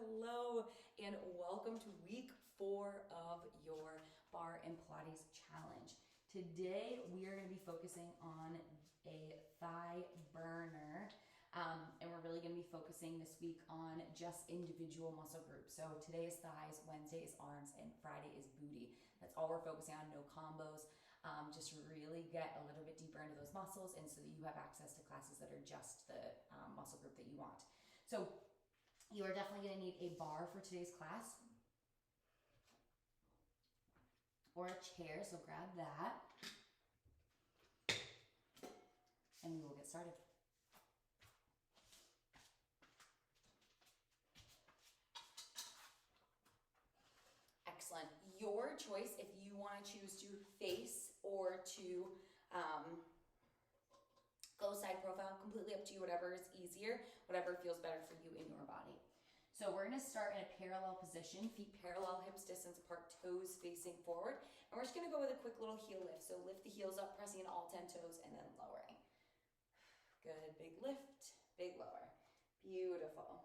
hello, and welcome to week 4 of your Barre and Pilates challenge. Today we are going to be focusing on a thigh burner, and we're really going to be focusing this week on just individual muscle groups. So today is thighs, Wednesday is arms, and Friday is booty. That's all we're focusing on, no combos. Just really get a little bit deeper into those muscles, and so that you have access to classes that are just the muscle group that you want. So you are definitely going to need a bar for today's class or a chair, so grab that and we will get started. Excellent. Your choice if you want to choose to face or to go side profile, completely up to you, whatever is easier, whatever feels better for you in your body. So we're going to start in a parallel position, feet parallel, hips distance apart, toes facing forward. And we're just going to go with a quick little heel lift. So lift the heels up, pressing in all 10 toes and then lowering. Good, big lift, big lower. Beautiful.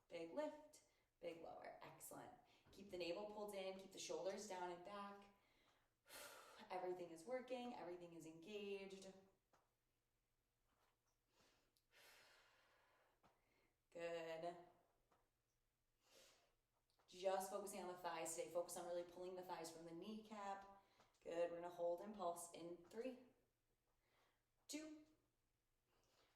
Big lift, big lower. Excellent. Keep the navel pulled in, keep the shoulders down and back. Everything is working, everything is engaged. Good. Just focusing on the thighs today. Focus on really pulling the thighs from the kneecap. Good. We're going to hold and pulse in 3, 2.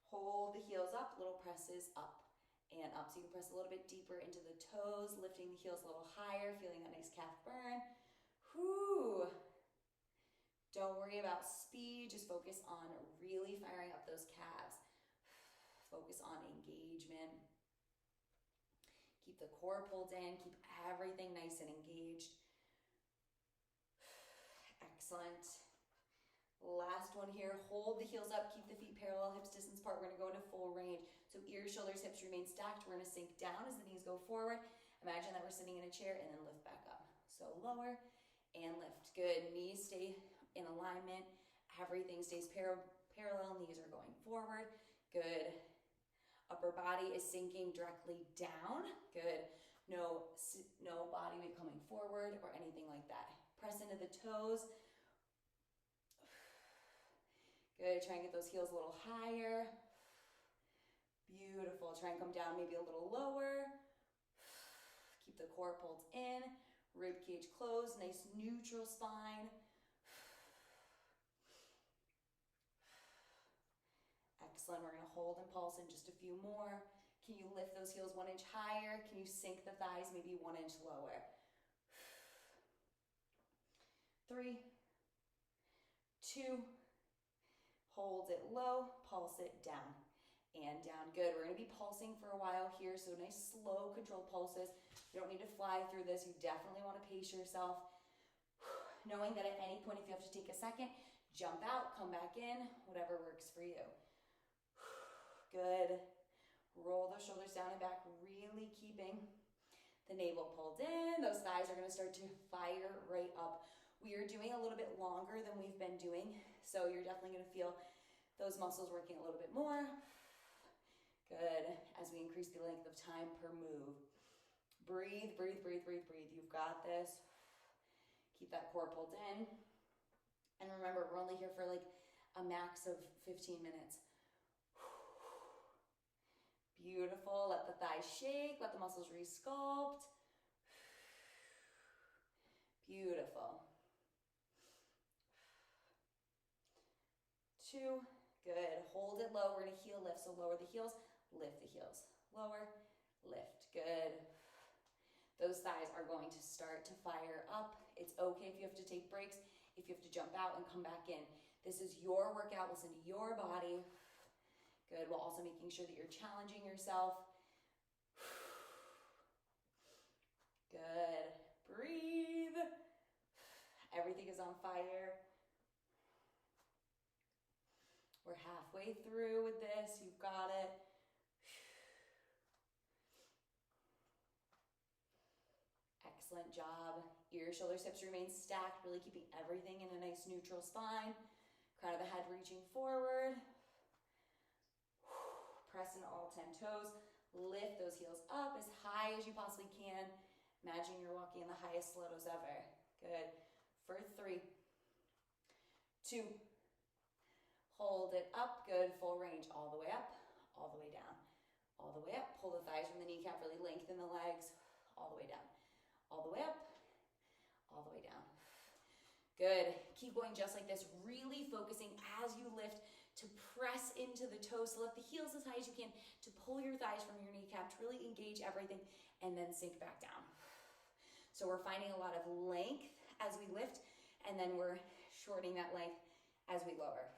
Hold the heels up, little presses up and up. So you can press a little bit deeper into the toes, lifting the heels a little higher, feeling that nice calf burn. Whoo. Don't worry about speed. Just focus on really firing up those calves. Focus on engagement. Keep the core pulled in. Keep everything nice and engaged. Excellent. Last one here. Hold the heels up. Keep the feet parallel, hips distance apart. We're going to go into full range. So ears, shoulders, hips remain stacked. We're going to sink down as the knees go forward. Imagine that we're sitting in a chair and then lift back up. So lower and lift. Good. Knees stay in alignment. Everything stays parallel. Knees are going forward. Good. Upper body is sinking directly down. Good. No body weight coming forward or anything like that. Press into the toes. Good. Try and get those heels a little higher. Beautiful. Try and come down maybe a little lower. Keep the core pulled in. Rib cage closed. Nice neutral spine. Excellent. We're going to hold and pulse in just a few more. Can you lift those heels 1 inch higher? Can you sink the thighs maybe 1 inch lower? 3, 2, hold it low, pulse it down and down. Good. We're going to be pulsing for a while here, so nice slow controlled pulses. You don't need to fly through this. You definitely want to pace yourself, knowing that at any point if you have to take a second, jump out, come back in, whatever works for you. Good. Roll those shoulders down and back, really keeping the navel pulled in. Those thighs are going to start to fire right up. We are doing a little bit longer than we've been doing, so you're definitely going to feel those muscles working a little bit more. Good. As we increase the length of time per move. Breathe, breathe, breathe, breathe, breathe. You've got this. Keep that core pulled in. And remember, we're only here for like a max of 15 minutes. Beautiful. Let the thighs shake. Let the muscles resculpt. Beautiful. 2. Good. Hold it low. We're going to heel lift. So lower the heels. Lift the heels. Lower. Lift. Good. Those thighs are going to start to fire up. It's okay if you have to take breaks, if you have to jump out and come back in. This is your workout. Listen to your body. Good. While also making sure that you're challenging yourself. Good. Breathe. Everything is on fire. We're halfway through with this. You've got it. Excellent job. Ears, shoulders, hips remain stacked, really keeping everything in a nice neutral spine. Crown of the head reaching forward. Press in all 10 toes. Lift those heels up as high as you possibly can. Imagine you're walking in the highest stilettos ever. Good. For 3, 2, hold it up. Good. Full range. All the way up, all the way down, all the way up. Pull the thighs from the kneecap. Really lengthen the legs. All the way down, all the way up, all the way down. Good. Keep going just like this. Really focusing as you lift to press into the toes, to lift the heels as high as you can, to pull your thighs from your kneecap, to really engage everything, and then sink back down. So we're finding a lot of length as we lift, and then we're shortening that length as we lower.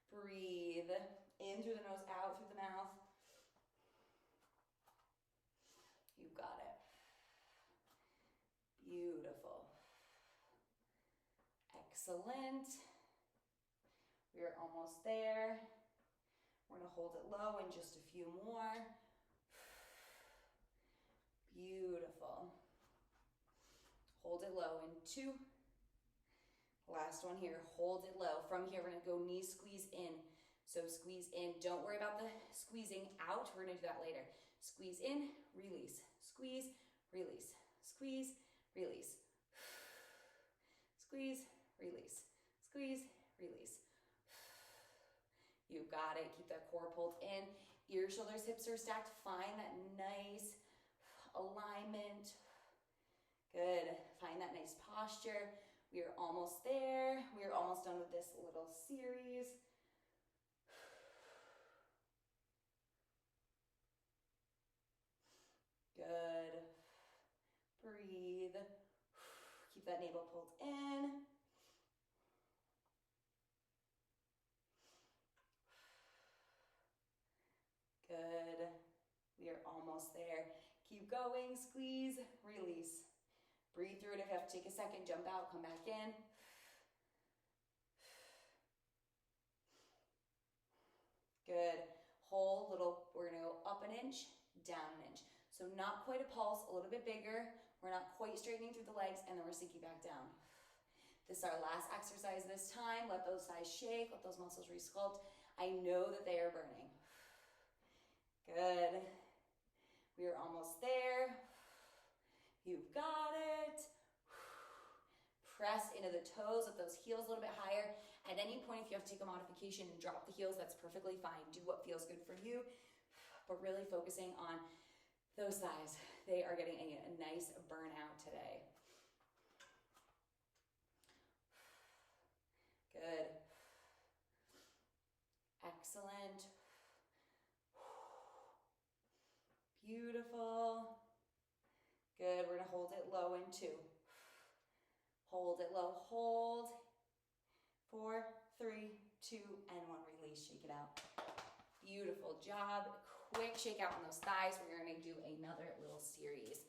Breathe in through the nose, out through the mouth. You got it. Beautiful. Excellent. We are almost there. We're going to hold it low in just a few more. Beautiful. Hold it low in 2. Last one here. Hold it low. From here, we're going to go knees squeeze in. So squeeze in. Don't worry about the squeezing out. We're going to do that later. Squeeze in, release. Squeeze, release. Squeeze, release. Squeeze, release. Squeeze, release. You got it. Keep that core pulled in. Ears, shoulders, hips are stacked. Find that nice alignment. Good. Find that nice posture. We are almost there. We are almost done with this little series. Good. Breathe. Keep that navel pulled in. Good. We are almost there. Keep going. Squeeze, release. Breathe through it. If you have to take a second, jump out, come back in. Good. Hold little. We're going to go up an inch, down an inch. So not quite a pulse, a little bit bigger. We're not quite straightening through the legs, and then we're sinking back down. This is our last exercise this time. Let those thighs shake, let those muscles resculpt. I know that they are burning. Good. We are almost there. You've got it. Press into the toes, let those heels a little bit higher. At any point, if you have to take a modification and drop the heels, that's perfectly fine. Do what feels good for you, but really focusing on those thighs. They are getting a nice burnout today. Good. Excellent. Beautiful. Good. We're going to hold it low in 2. Hold it low. Hold. 4, 3, 2, and 1. Release. Shake it out. Beautiful job. Quick shake out on those thighs. We're going to do another little series.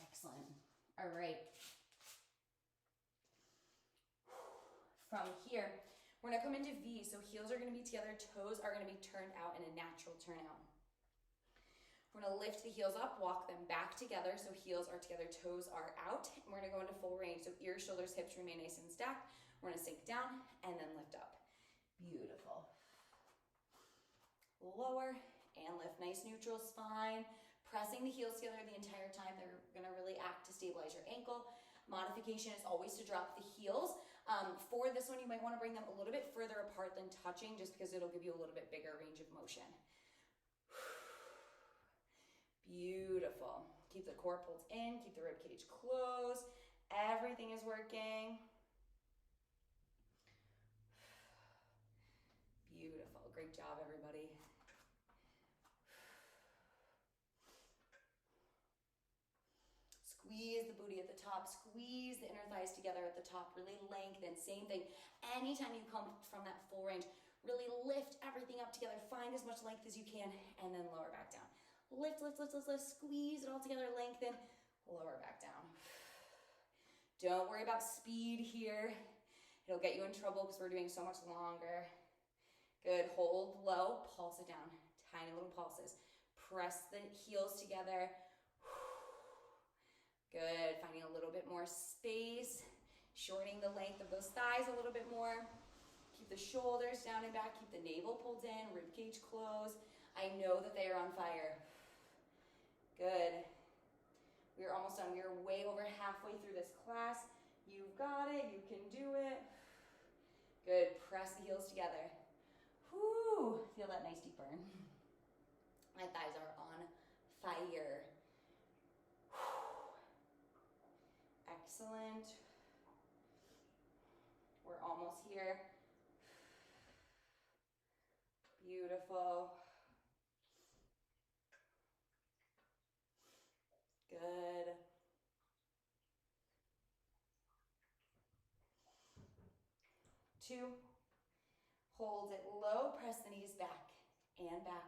Excellent. All right. From here, we're going to come into V. So heels are going to be together. Toes are going to be turned out in a natural turnout. We're going to lift the heels up, walk them back together. So heels are together, toes are out. And we're going to go into full range. So ears, shoulders, hips remain nice and stacked. We're going to sink down and then lift up. Beautiful. Lower and lift. Nice neutral spine. Pressing the heels together the entire time. They're going to really act to stabilize your ankle. Modification is always to drop the heels. For this one, you might want to bring them a little bit further apart than touching, just because it'll give you a little bit bigger range of motion. Beautiful. Keep the core pulled in, keep the rib cage closed. Everything is working. Beautiful. Great job, everybody. Squeeze the booty at the top. Squeeze the inner thighs together at the top. Really lengthen. Same thing. Anytime you come from that full range, really lift everything up together. Find as much length as you can, and then lower back down. Lift, lift, lift, lift, lift. Squeeze it all together. Lengthen. Lower back down. Don't worry about speed here. It'll get you in trouble because we're doing so much longer. Good. Hold low. Pulse it down. Tiny little pulses. Press the heels together. Good. Finding a little bit more space. shortening the length of those thighs a little bit more. Keep the shoulders down and back, keep the navel pulled in, rib cage closed. I know that they are on fire. Good. We are almost done. We are way over halfway through this class. You've got it. You can do it. Good. Press the heels together. Whoo! Feel that nice deep burn. My thighs are on fire. Excellent. We're almost here. Beautiful. Good. Two. Hold it low. Press the knees back and back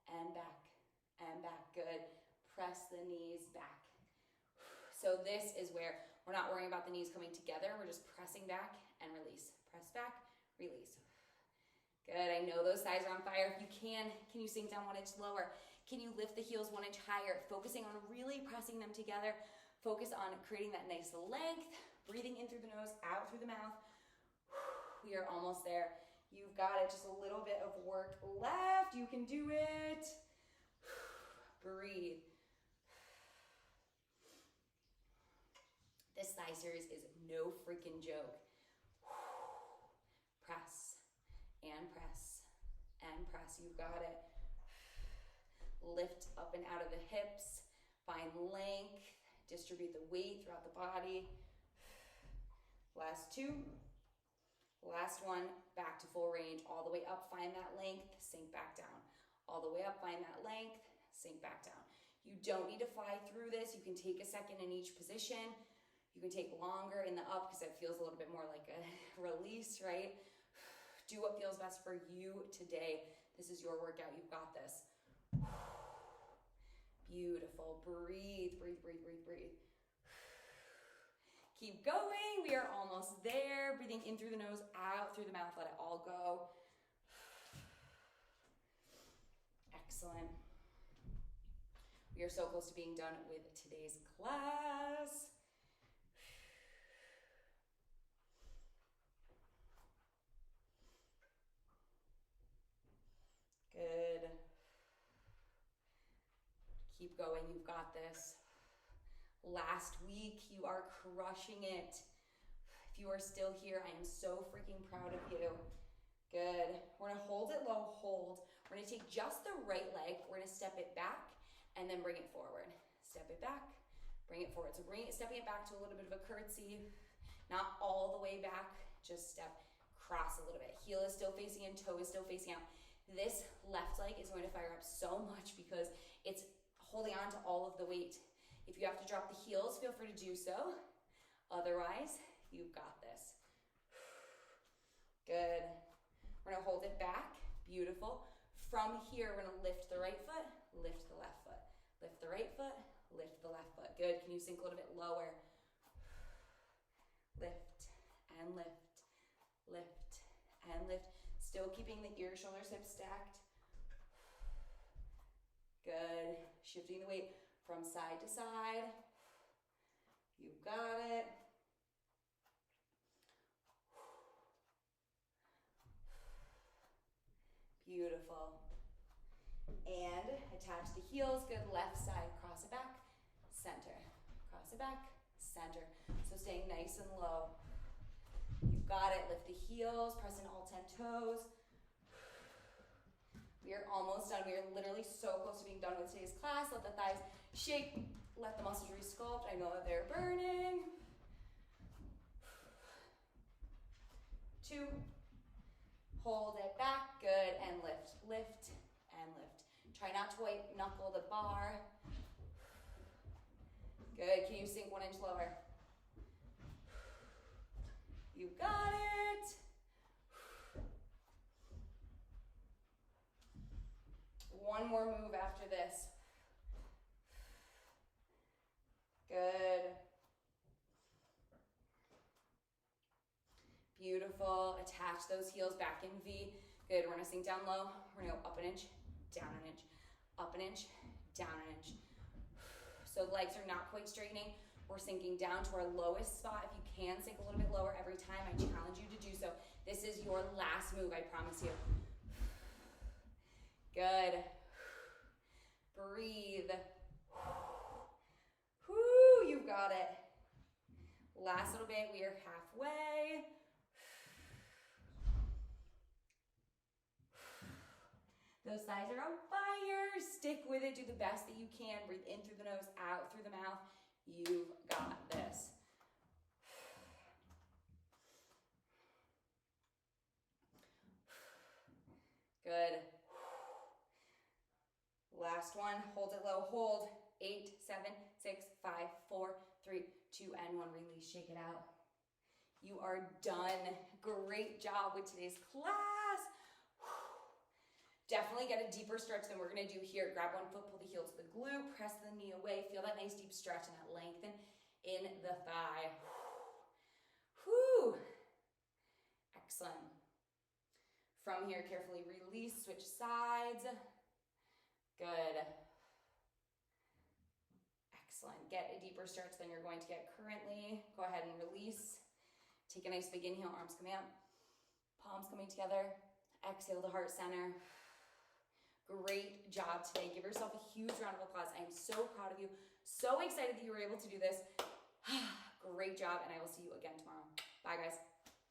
and back and back. Good. Press the knees back. So this is where we're not worrying about the knees coming together. We're just pressing back and release. Press back, release. Good. I know those thighs are on fire. If you can you sink down 1 inch lower? Can you lift the heels 1 inch higher? Focusing on really pressing them together. Focus on creating that nice length. Breathing in through the nose, out through the mouth. We are almost there. You've got it. Just a little bit of work left. You can do it. Breathe. This thigh series is no freaking joke. Press and press and press. You've got it. Lift up and out of the hips. Find length. Distribute the weight throughout the body. Last two. Last one. Back to full range. All the way up. Find that length. Sink back down. All the way up. Find that length. Sink back down. You don't need to fly through this. You can take a second in each position. You can take longer in the up because it feels a little bit more like a release, right? Do what feels best for you today. This is your workout. You've got this. Beautiful. Breathe, breathe, breathe, breathe, breathe. Keep going. We are almost there. Breathing in through the nose, out through the mouth. Let it all go. Excellent. We are so close to being done with today's class. Good. Keep going, you've got this. Last week, you are crushing it. If you are still here, I am so freaking proud of you. Good. We're gonna hold it low, hold. We're gonna take just the right leg, we're gonna step it back, and then bring it forward. Step it back, bring it forward. So stepping it back to a little bit of a curtsy, not all the way back, just step, cross a little bit. Heel is still facing in, toe is still facing out. This left leg is going to fire up so much because it's holding on to all of the weight. If you have to drop the heels, feel free to do so. Otherwise, you've got this. Good. We're gonna hold it back, beautiful. From here, we're gonna lift the right foot, lift the left foot. Lift the right foot, lift the left foot. Good, can you sink a little bit lower? Lift and lift, lift and lift. Still keeping the ear, shoulders, hips stacked. Good. Shifting the weight from side to side. You've got it. Beautiful. And attach the heels. Good. Left side. Cross it back. Center. Cross it back. Center. So staying nice and low. You've got it. Lift the heels. Press in all 10 toes. We are almost done. We are literally so close to being done with today's class. Let the thighs shake. Let the muscles re-sculpt. I know that they're burning. 2. Hold it back. Good. And lift. Lift and lift. Try not to white knuckle the bar. Good. Can you sink 1 inch lower? You got it. One more move after this. Good. Beautiful. Attach those heels back in V. Good. We're gonna sink down low. We're gonna go up an inch, down an inch, up an inch, down an inch. So legs are not quite straightening. We're sinking down to our lowest spot. If you can sink a little bit lower every time, I challenge you to do so. This is your last move, I promise you. Good. Breathe. Whoo, you've got it. Last little bit, we are halfway. Those thighs are on fire. Stick with it. Do the best that you can. Breathe in through the nose, out through the mouth. You've got this. Good. Last one. Hold it low. Hold. 8, 7, 6, 5, 4, 3, 2, and 1. Release. Shake it out. You are done. Great job with today's class. Definitely get a deeper stretch than we're gonna do here. Grab one foot, pull the heel to the glute, press the knee away. Feel that nice deep stretch and that lengthen in the thigh. Whew. Excellent. From here, carefully release, switch sides. Good. Excellent. Get a deeper stretch than you're going to get currently. Go ahead and release. Take a nice big inhale, arms coming out. Palms coming together. Exhale to heart center. Great job today. Give yourself a huge round of applause. I am so proud of you. So excited that you were able to do this. Great job, and I will see you again tomorrow. Bye, guys.